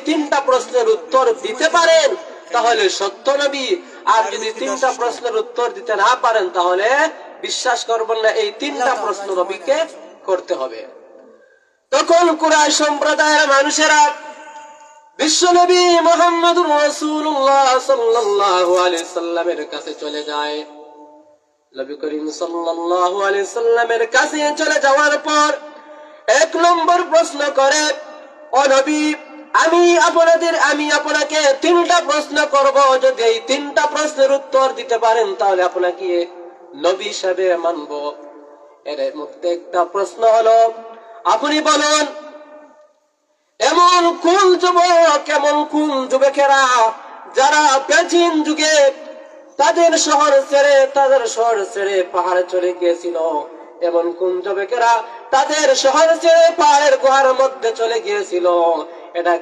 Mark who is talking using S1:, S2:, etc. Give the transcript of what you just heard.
S1: তিনটা প্রশ্নের উত্তর দিতে পারেন তাহলে সত্য নবী, আর যদি তিনটা প্রশ্নের উত্তর দিতে না পারেন তাহলে বিশ্বাস করবেন না। এই তিনটা প্রশ্ন নবীকে করতে হবে। তখন কুরাইশ সম্প্রদায়ের মানুষেরা বিশ্বনবী মুহাম্মদুর রাসূলুল্লাহ সাল্লাল্লাহু আলাইহি সাল্লামের কাছে চলে যায়। নবী করিম সাল্লাল্লাহু আলাইহি সাল্লামের কাছে চলে যাওয়ার পর এক নম্বর প্রশ্ন করে, ও নবী, আমি আপনাকে তিনটা প্রশ্ন করব, যদি এই তিনটা প্রশ্নের উত্তর দিতে পারেন তাহলে আপনাকে নবী হিসেবে মানব। এর মধ্যে একটা প্রশ্ন হলো, আপনি বলুন এমন কোন যুবক, এমন কোন যুবকেরা যারা প্রাচীন যুগে তাদের শহর ছেড়ে পাহাড়ে চলে গিয়েছিল, এমন কোন যুবকেরা তাদের শহর ছেড়ে পাহাড়ের গুহার মধ্যে চলে গিয়েছিল, এটা